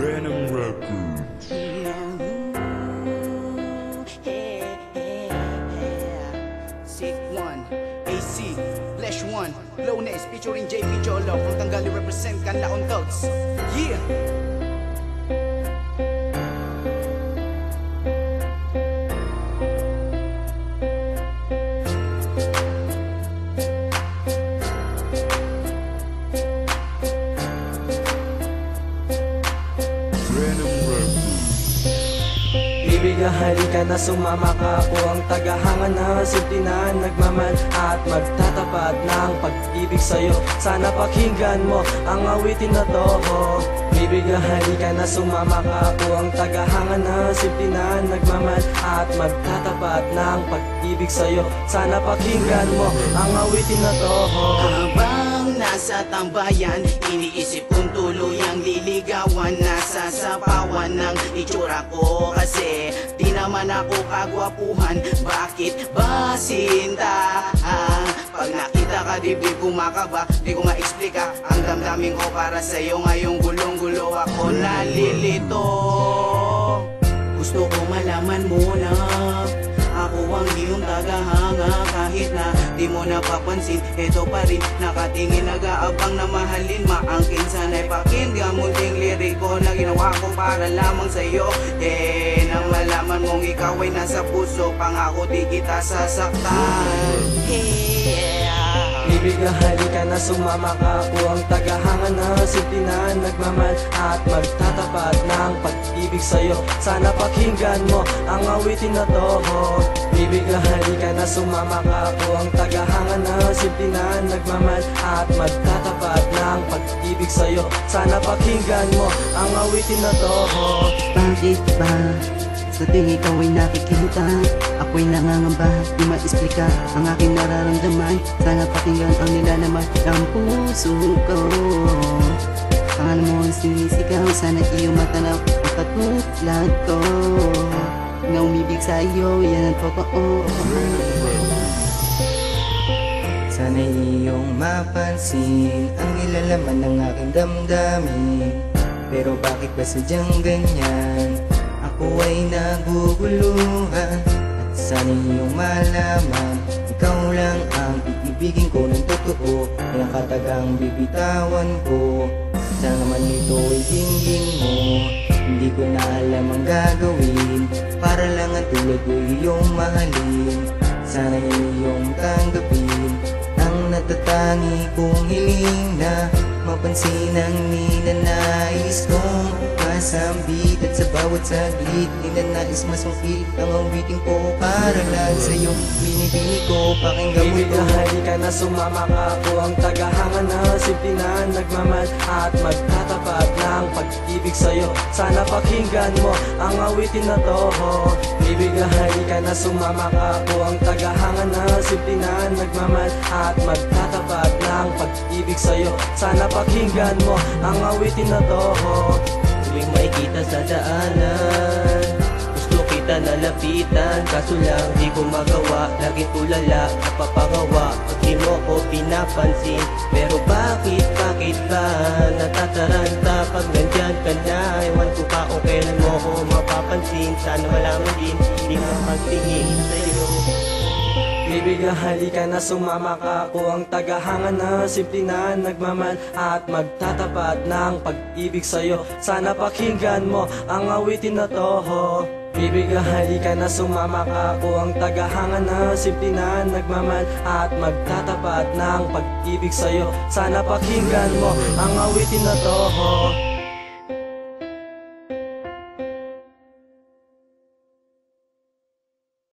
Venom Records. Sick one, AC, Flash one, Lowness featuring JP Cholo from Tangali represent Kanlaon Thoughts. Yeah! Ibiga halika na sumama ka, ako ang tagahanga na simple na nagmamahal at magtatapat ng pag-ibig sa'yo. Sana pakinggan mo ang awitin na to. Ibiga halika na sumama ka, ako ang tagahanga na simple na nagmamahal at magtatapat ng pag-ibig sa'yo. Sana pakinggan mo ang awitin na to. Habang nasa tambayan, iniisip kong tuluyang liligawan. Nasa sapawan ng itsura ko kasi di naman ako kagwapuhan. Bakit ba sinta? Pag nakita ka dibdib kumakaba, di ko ma-explika ang damdamin ko para sa'yo. Ngayong gulong-gulo ako nalilito. Gusto ko malaman mo na ako ang iyong tagahanga. Kahit na di mo napapansin, eto pa rin nakatingin, nag-aabang na mahalin. Maangkin sana'y pakinggan munting liriko na ginawa ko para lamang sa'yo. Nang malaman mong ikaw ay nasa puso, pangako di kita sasaktan. Ibiga halika na sumama ka, ako ang tagahanga na simple na nagmamahal at magtatapat ng pag-ibig sa'yo. Sana pakinggan mo ang awitin na to. Ibiga halika na sumama ka, ako ang tagahanga na simple na nagmamahal at magtatapat ng pag-ibig sa'yo. Sana pakinggan mo ang awitin na to. Bakit ba sa tuwing ikaw ay nakikita, ako'y nangangamba, di ma-explika ang aking nararamdaman. Sana pakinggan ang nilalaman ng puso ko. Pangalan mo ang sinisigaw, sana iyong matanaw ang katulad ko. Na umibig sa iyo, yan ang totoo. Sana iyong mapansin ang nilalaman ng aking damdamin. Pero bakit ba sadyang ganyan? Ako ay naguguluhan. At sana iyong malaman, ikaw lang ang iibigin ko ng totoo. Walang katagang bibitawan ko. Sana naman ito ay dinggin mo. Hindi ko na alam ang gagawin para lang ang tulad ko iyong mahalin. Sana iyong tanggapin ang natatangi kong hiling na mapansin ang ninanais kong masambit. At sa bawat saglit, ninanais masungkit ang awitin ko para lang sa'yo. Binibini ko, pakinggan mo ito. Ibiga halika na sumama ka, ako ang tagahanga na simple na nagmamahal at magtatapat ng pag-ibig sa'yo. Sana pakinggan mo ang awitin na to. Ibiga halika na sumama ka, ako ang tagahanga na simple na nagmamahal at magtatapat ng pag-ibig sa'yo. Sana pakinggan mo ang awitin na to. Tuwing makikita sa daanan, gusto kita nalapitan, kaso lang di ko magawa. Laging tulala, napapangawa pag di mo ko pinapansin. Pero bakit ba natataranta pag nandyan ka na? Ewan ko pa kung kailan mo ko mapapansin. Sana malaman din, hindi mo pagtingin sa'yo. Ibiga halika na sumama ka, ako ang tagahanga na simple na nagmamahal at magtatapat ng pag-ibig sa'yo. Sana pakinggan mo ang awitin na to. Ibiga halika na sumama ka, ako ang tagahanga na simple na nagmamahal at magtatapat ng pag-ibig sa'yo. Sana pakinggan mo ang awitin na to.